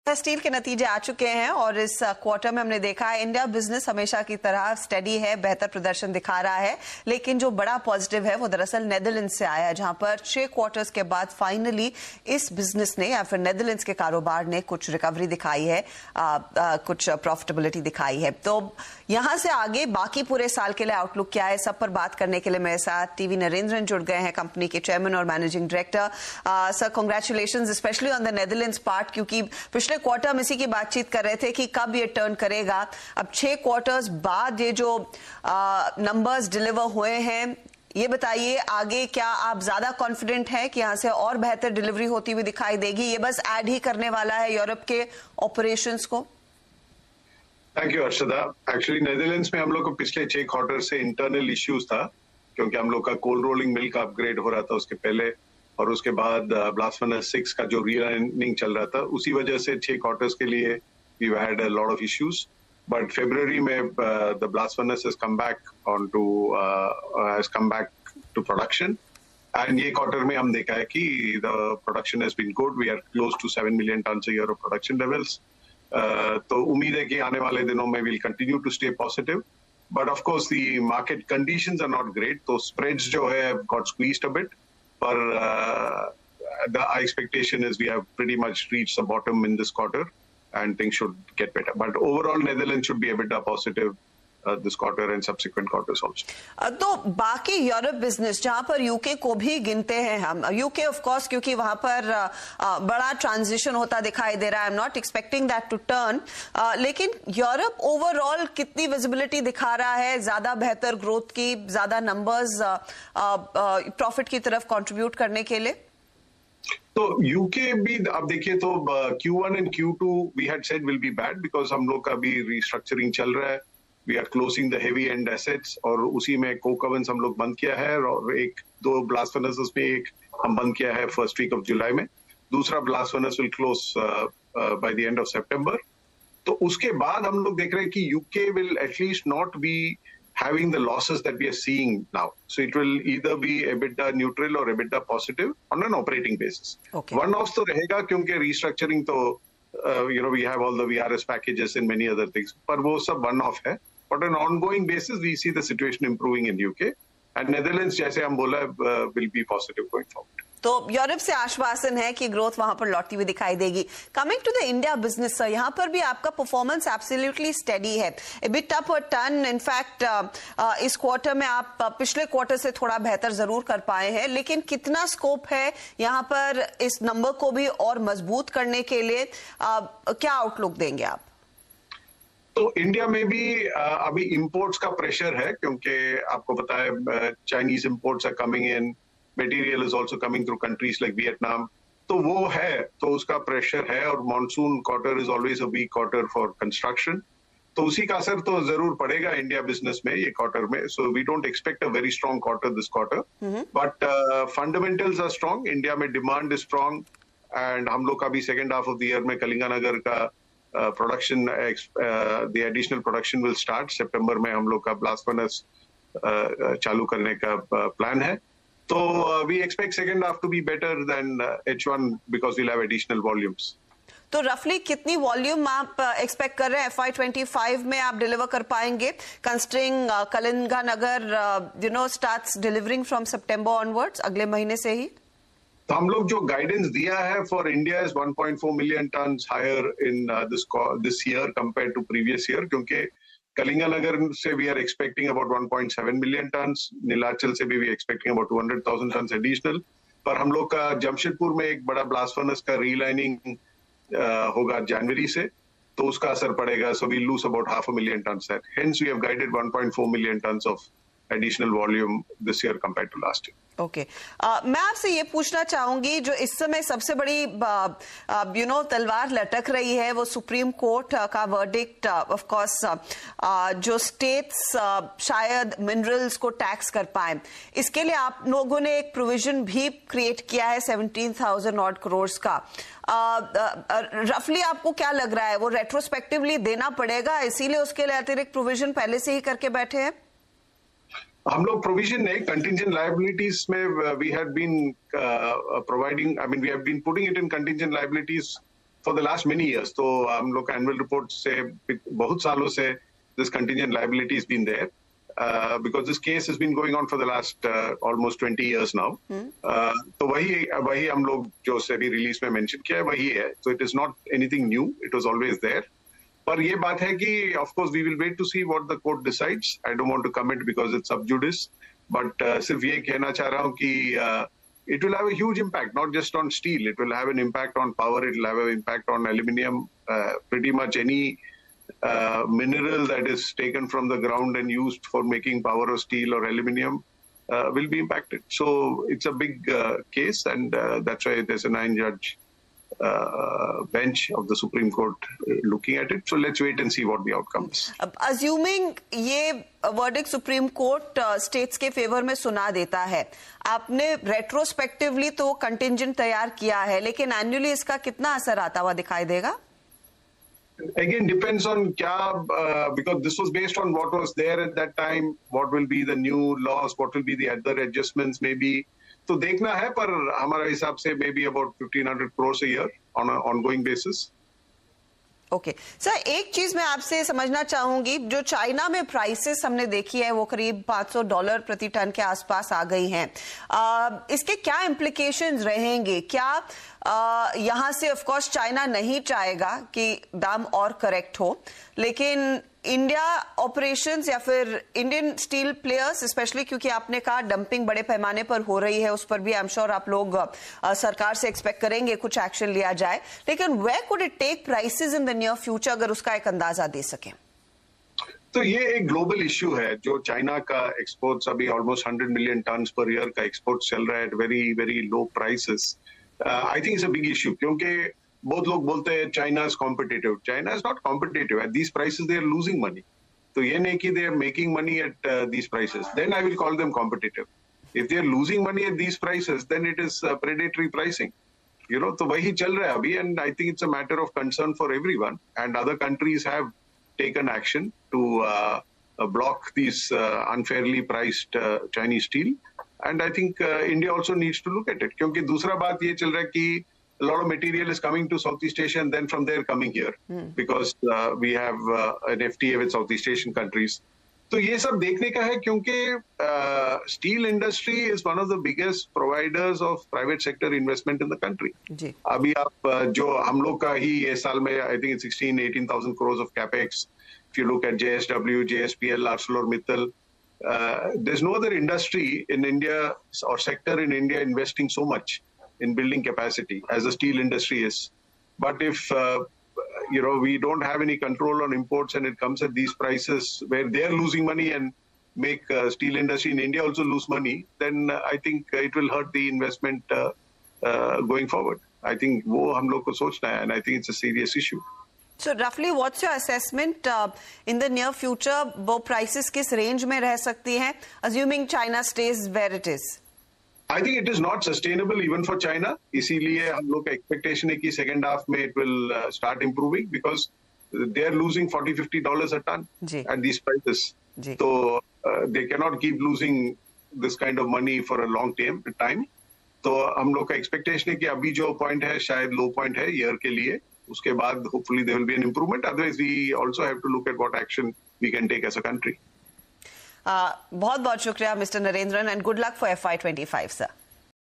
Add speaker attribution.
Speaker 1: Steel के नतीजे आ चुके हैं और इस क्वार्टर में हमने देखा है इंडिया बिजनेस हमेशा की तरह स्टेडी है, बेहतर प्रदर्शन दिखा रहा है। लेकिन जो बड़ा पॉजिटिव है वो दरअसल नेदरलैंड्स से आया, जहां पर 6 क्वार्टर्स के बाद फाइनली इस बिजनेस ने या फिर नेदरलैंड्स के कारोबार ने कुछ रिकवरी दिखाई है, कुछ प्रॉफिटेबिलिटी दिखाई है। तो यहां से आगे बाकी पूरे साल के लिए आउटलुक क्या है, सब पर बात करने के लिए मेरे साथ टीवी नरेंद्रन जुड़ गए हैं, कंपनी के चेयरमैन और managing director. Sir, congratulations specially on the Netherlands part, क्योंकि पिछले क्वार्टर हम इसी की बातचीत कर रहे थे कि कब ये टर्न करेगा। अब 6 क्वार्टर्स बाद ये जो नंबर्स डिलीवर हुए हैं, ये बताइए आगे क्या आप ज्यादा कॉन्फिडेंट हैं कि यहां से और बेहतर डिलीवरी होती हुई दिखाई देगी? ये बस ऐड ही करने वाला है यूरोप के ऑपरेशंस को?
Speaker 2: Thank you Harshada. Actually Netherlands में हम लोग को पिछले 6 क्वार्टर से इंटरनल इश्यूज था, क्योंकि हम लोग का कोल्ड रोलिंग मिल का अपग्रेड हो रहा था उसके पहले, और उसके बाद ब्लास्ट फर्नेस 6 का जो रीलाइनिंग चल रहा था, उसी वजह से 6 क्वार्टर्स के लिए we had a lot of issues. But फरवरी में the blast furnace has come back to production, and ये क्वार्टर में हम देखा है कि the production has been good. We are close to 7 million tons a year of production levels. तो उम्मीद है कि आने वाले दिनों में will continue to stay positive, but of course the market conditions are not great, तो स्प्रेड्स जो है got squeezed a bit. The expectation is we have pretty much reached the bottom in this quarter and things should get better. But overall, Netherlands should be a bit positive this quarter and subsequent quarters also.
Speaker 1: तो बाकी Europe business, जहां पर UK को भी गिनते हैं हम, UK of course क्योंकि वहां पर बड़ा ट्रांजिशन होता दिखाई दे रहा है, I am not expecting that to turn, लेकिन यूरोप ओवरऑल कितनी विजिबिलिटी दिखा रहा है ज्यादा बेहतर ग्रोथ की, ज्यादा नंबर्स प्रॉफिट की तरफ कंट्रीब्यूट करने के लिए?
Speaker 2: तो यूके भी आप देखिए तो Q1 and Q2 we had said will be bad, because हम लोग का भी रिस्ट्रक्चरिंग चल रहा है। We are closing the heavy end assets, और उसी में कोक ओवन्स हम लोग बंद किया है, और 1-2 ब्लास्ट फर्नेसेस में एक हम बंद किया है फर्स्ट वीक ऑफ जुलाई में, दूसरा blast furnace will close by the end of सितंबर। तो उसके बाद हम लोग देख रहे हैं कि UK will at least not be having the losses that we are seeing now. So it will either be EBITDA neutral or EBITDA positive on an operating basis.
Speaker 1: Okay.
Speaker 2: One-offs तो रहेगा, क्योंकि restructuring तो we have all the VRS packages and many other things, पर वो सब one-off है. But on an ongoing basis we see the situation improving in UK, and Netherlands, जैसे हम बोला, will be positive going forward.
Speaker 1: तो Europe से आश्वासन है कि ग्रोथ वहां पर लौटती हुई दिखाई देगी। Coming to the India business, sir, यहां पर भी आपका परफॉर्मेंस एब्सोल्युटली स्टेडी है। एबिटा पर टन, इनफैक्ट इस क्वार्टर में आप पिछले क्वार्टर से थोड़ा बेहतर जरूर कर पाए हैं, लेकिन कितना स्कोप है यहां पर इस नंबर को भी और मजबूत करने के लिए? क्या आउटलुक देंगे आप?
Speaker 2: तो इंडिया में भी अभी इंपोर्ट्स का प्रेशर है, क्योंकि आपको पता है Chinese imports are coming in, material is also coming through countries like Vietnam, तो वो है, तो उसका प्रेशर है। और monsoon quarter is always a weak quarter for construction, तो उसी का असर तो जरूर पड़ेगा इंडिया बिजनेस में ये क्वार्टर में। So we don't expect a very strong quarter this quarter, but fundamentals are strong, India में डिमांड इज स्ट्रॉन्ग, एंड हम लोग का भी second half of the year में कलिंगानगर का production, the additional production will start सितंबर में। हम लोग का ब्लास्ट फर्नेस चालू करने का प्लान है, तो we expect second half to be better than H1 because we'll have additional volumes.
Speaker 1: तो रफली कितनी वॉल्यूम आप एक्सपेक्ट कर रहे हैं FY25 में आप डिलीवर कर पाएंगे, considering Kalinganagar starts delivering from September onwards, अगले महीने से ही?
Speaker 2: तो हम लोग जो गाइडेंस दिया है for India is 1.4 million tons higher in this year compare to previous year, क्योंकि कलिंगानगर से we are expecting about 1.7 million tons, Nilachal से भी we expecting about 200,000 tons additional, पर हम लोग का जमशेदपुर में एक बड़ा ब्लास्ट फर्नेस का रीलाइनिंग होगा जनवरी से, तो उसका असर पड़ेगा। So we lose about 500,000 tons that, hence we have guided 1.4 million tons of additional volume this year compare to last year.
Speaker 1: Okay, मैं आपसे ये पूछना चाहूंगी, जो इस समय सबसे बड़ी तलवार लटक रही है वो सुप्रीम कोर्ट का वर्डिक्ट, ऑफ कोर्स जो स्टेट्स शायद मिनरल्स को टैक्स कर पाए, इसके लिए आप लोगों ने एक प्रोविजन भी क्रिएट किया है 17,000 ऑड करोड़ का। रफली आपको क्या लग रहा है, वो रेट्रोस्पेक्टिवली देना पड़ेगा, इसीलिए उसके लिए अतिरिक्त प्रोविजन पहले से ही करके बैठे हैं?
Speaker 2: हम लोग प्रोविजन नहीं, कंटिंजेंट लायबिलिटीज में we had been providing, I mean we have been putting it in contingent liabilities for the last many years. तो हम लोग एनुअल रिपोर्ट से बहुत सालों से this contingent liability has been there. Because this case has been going on for the last almost 20 years now. तो वही हम लोग जो सेबी रिलीज में मेंशन किया है वही है. So it is not anything new. It was always there. पर ये बात है कि of course we will wait to see what the court decides. I don't want to comment because it's sub judice. But सिर्फ ये कहना चाह रहा हूँ कि it will have a huge impact, not just on steel. It will have an impact on power. It will have an impact on aluminium. Pretty much any mineral that is taken from the ground and used for making power or steel or aluminium will be impacted. So it's a big case, and that's why there's a 9-judge bench of the Supreme Court looking at it. So let's wait and see what the outcome is.
Speaker 1: Assuming ये verdict supreme court states के favour में सुना देता है, आपने retrospectively तो contingent तैयार किया है, लेकिन एनुअली इसका कितना असर आता हुआ दिखाई देगा?
Speaker 2: Again, depends on क्या, because this was based on what was there at that time, what will be the new laws, what will be the other adjustments maybe. तो देखना है, पर हमारा हिसाब से maybe about 1,500 crores a year on an ongoing basis.
Speaker 1: Okay sir, एक चीज मैं आपसे समझना चाहूंगी, जो चाइना में प्राइसेस हमने देखी है वो करीब $500 प्रति टन के आसपास आ गई हैं. इसके क्या इम्प्लीकेशंस रहेंगे? क्या यहां से ऑफ कोर्स चाइना नहीं चाहेगा कि दाम और करेक्ट हो, लेकिन इंडिया ऑपरेशंस या फिर इंडियन स्टील प्लेयर्स स्पेशली, क्योंकि आपने कहा डंपिंग बड़े पैमाने पर हो रही है, उस पर भी आई एम श्योर आप लोग सरकार से एक्सपेक्ट करेंगे कुछ एक्शन लिया जाए, लेकिन where could it take prices in the near future, अगर उसका एक अंदाजा दे सकें?
Speaker 2: तो ये एक ग्लोबल इश्यू है. जो चाइना का एक्सपोर्ट्स अभी almost 100 million ton per year का एक्सपोर्ट चल रहा है at very very low prices. I think it's a big issue, क्योंकि बहुत लोग बोलते हैं China is competitive. China is not competitive. At these prices they are losing money. तो ये नहीं कि they are making money at these prices, then I will call them competitive. If they are losing money at these prices, then it is predatory pricing. You know, तो वही चल रहा है अभी, and I think it's a matter of concern for everyone. And other countries have taken action to block these unfairly priced Chinese steel. And I think India also needs to look at it. क्योंकि दूसरा बात ये चल रहा है कि a lot of material is coming to Southeast Asia and then from there coming here, because we have an FTA with Southeast Asian countries. तो ये सब देखने का है, क्योंकि steel industry is one of the biggest providers of private sector investment in the country. अभी आप जो हम लोग का ही ये साल में I think 16,000-18,000 crores of capex. If you look at JSW, JSPL, ArcelorMittal, there's no other industry in India or sector in India investing so much in building capacity as the steel industry is. But if we don't have any control on imports and it comes at these prices where they are losing money and make steel industry in India also lose money, then I think it will hurt the investment going forward. I think वो हम लोग को सोचना है, and I think it's a serious issue.
Speaker 1: So roughly what's your assessment in the near future? वो prices किस range में रह सकती हैं, assuming China stays where it is?
Speaker 2: I think it is not sustainable even for China. इसीलिए हम लोग का expectation है कि second half में it will start improving, because they are losing $40-50 a ton at these prices. So they cannot keep losing this kind of money for a long time. तो हम लोग का expectation है कि अभी जो point है शायद low point है year के लिए. उसके बाद hopefully there will be an improvement. Otherwise we also have to look at what action we can take as a country.
Speaker 1: बहुत बहुत शुक्रिया mister Narendran, and good luck for FY25 sir.